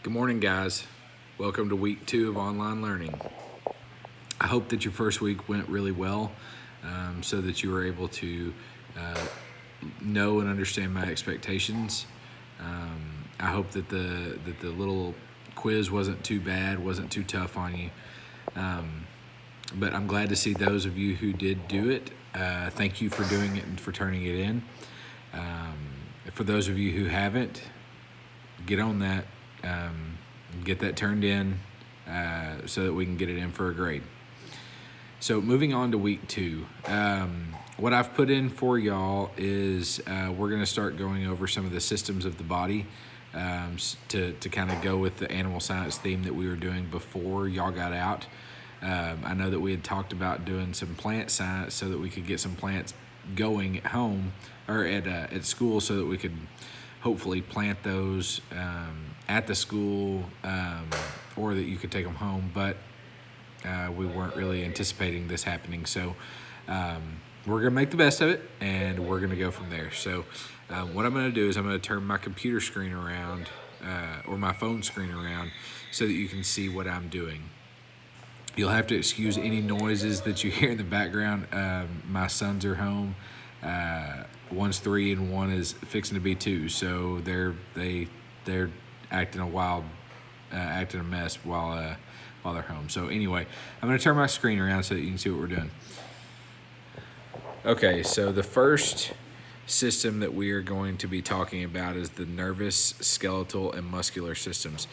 Good morning, guys. Welcome to week 2 of online learning. I hope that your first week went really well, so that you were able to uh, know and understand my expectations. I hope that the little quiz wasn't too bad, wasn't too tough on you. But I'm glad to see those of you who did do it. Thank you for doing it and for turning it in. For those of you who haven't, get on that. Get that turned in so that we can get it in for a grade. So moving on to week 2, what I've put in for y'all is we're going to start going over some of the systems of the body to kind of go with the animal science theme that we were doing before y'all got out. I know that we had talked about doing some plant science so that we could get some plants going at home or at school, so that we could hopefully plant those at the school, or that you could take them home. But we weren't really anticipating this happening, so we're gonna make the best of it, and we're gonna go from there. So what I'm gonna do is I'm gonna turn my computer screen around, or my phone screen around, so that you can see what I'm doing. You'll have to excuse any noises that you hear in the background. My sons are home. One's 3 and one is fixing to be 2, so they're acting a mess while they're home. So anyway, I'm going to turn my screen around so that you can see what we're doing. Okay, so the first system that we are going to be talking about is the nervous, skeletal, and muscular systems.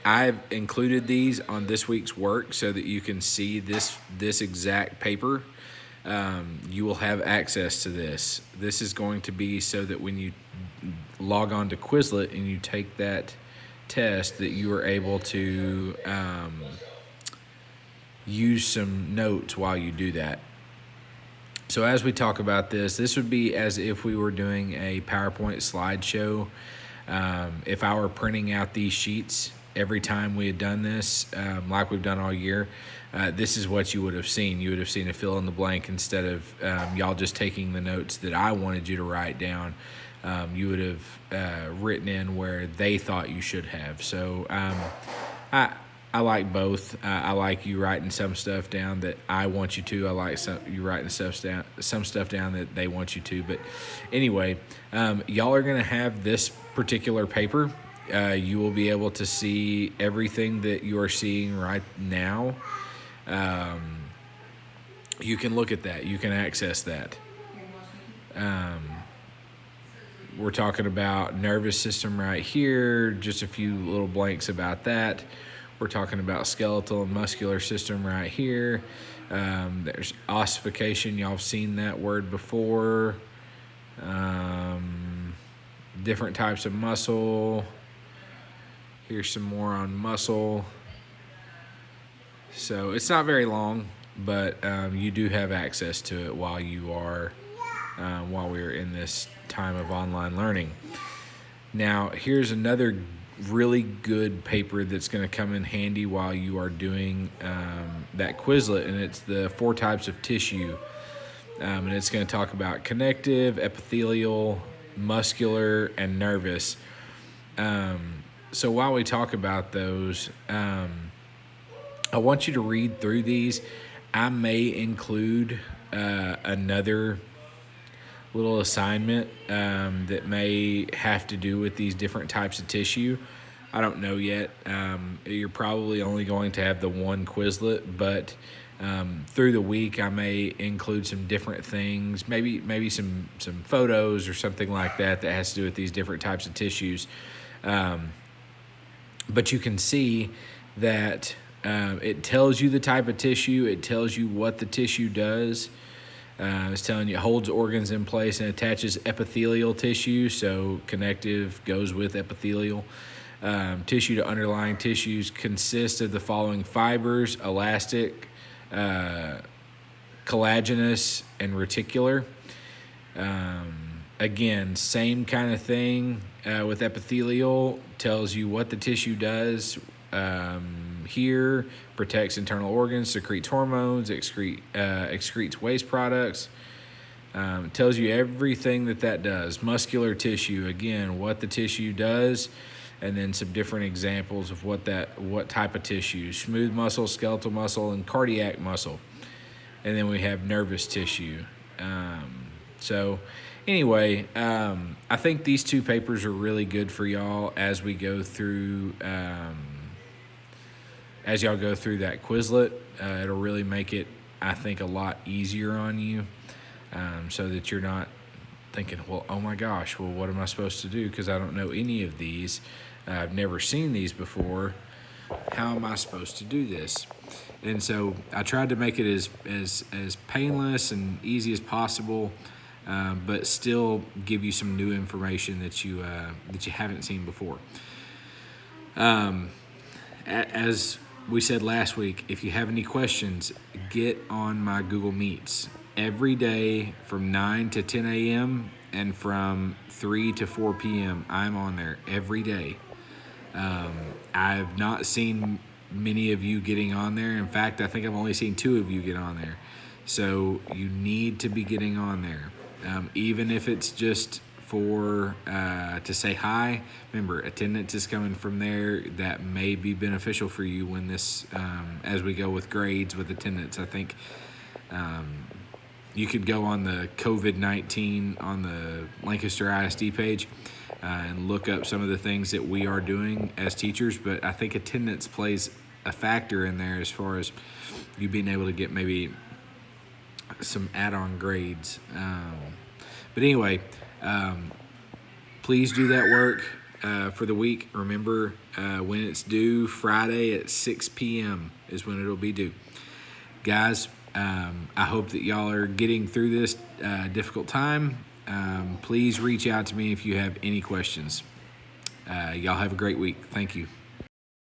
I've included these on this week's work so that you can see this exact paper. You will have access to this. This is going to be so that when you log on to Quizlet and you take that test, that you are able to use some notes while you do that. So as we talk about this would be as if we were doing a PowerPoint slideshow. If I were printing out these sheets every time we had done this, like we've done all year, this is what you would have seen. You would have seen a fill in the blank instead of y'all just taking the notes that I wanted you to write down. You would have written in where they thought you should have. So I like both. I like you writing some stuff down that I want you to. I like you writing some stuff down that they want you to. But anyway, y'all are gonna have this particular paper. You will be able to see everything that you are seeing right now. You can look at that. You can access that. We're talking about nervous system right here. Just a few little blanks about that. We're talking about skeletal and muscular system right here. There's ossification. Y'all have seen that word before. Different types of muscle. Here's some more on muscle. So it's not very long, but you do have access to it while we're in this time of online learning. Now, here's another really good paper that's going to come in handy while you are doing that Quizlet, and it's the 4 types of tissue. And it's going to talk about connective, epithelial, muscular, and nervous. So while we talk about those, I want you to read through these. I may include another little assignment that may have to do with these different types of tissue. I don't know yet. You're probably only going to have the one Quizlet, but through the week I may include some different things, maybe some photos or something like that has to do with these different types of tissues. But you can see that it tells you the type of tissue. It tells you what the tissue does. It's telling you it holds organs in place and attaches epithelial tissue, so connective goes with epithelial. Tissue to underlying tissues consists of the following fibers: elastic, collagenous, and reticular. Again, same kind of thing with epithelial. Tells you what the tissue does. Here, protects internal organs, secretes hormones, excretes waste products. Tells you everything that does. Muscular tissue, again, what the tissue does. and then some different examples of what type of tissue: smooth muscle, skeletal muscle, and cardiac muscle. And then we have nervous tissue. So anyway, I think these 2 papers are really good for y'all as we go through, as y'all go through that Quizlet. It'll really make it, I think, a lot easier on you, so that you're not thinking, well, oh my gosh, well, what am I supposed to do? Because I don't know any of these. I've never seen these before. How am I supposed to do this? And so I tried to make it as painless and easy as possible, but still give you some new information that you haven't seen before. As we said last week, if you have any questions, get on my Google Meets every day from 9 to 10 a.m. and from 3 to 4 p.m. I'm on there every day. I've not seen many of you getting on there. In fact, I think I've only seen 2 of you get on there. So you need to be getting on there, even if it's just for to say hi. Remember, attendance is coming from there. That may be beneficial for you when this, as we go with grades with attendance. I think you could go on the COVID-19 on the Lancaster ISD page and look up some of the things that we are doing as teachers, but I think attendance plays a factor in there as far as you being able to get maybe some add-on grades. But anyway, please do that work for the week. Remember, when it's due, Friday at 6 p.m. is when it'll be due. Guys, I hope that y'all are getting through this difficult time. Please reach out to me if you have any questions. Y'all have a great week. Thank you.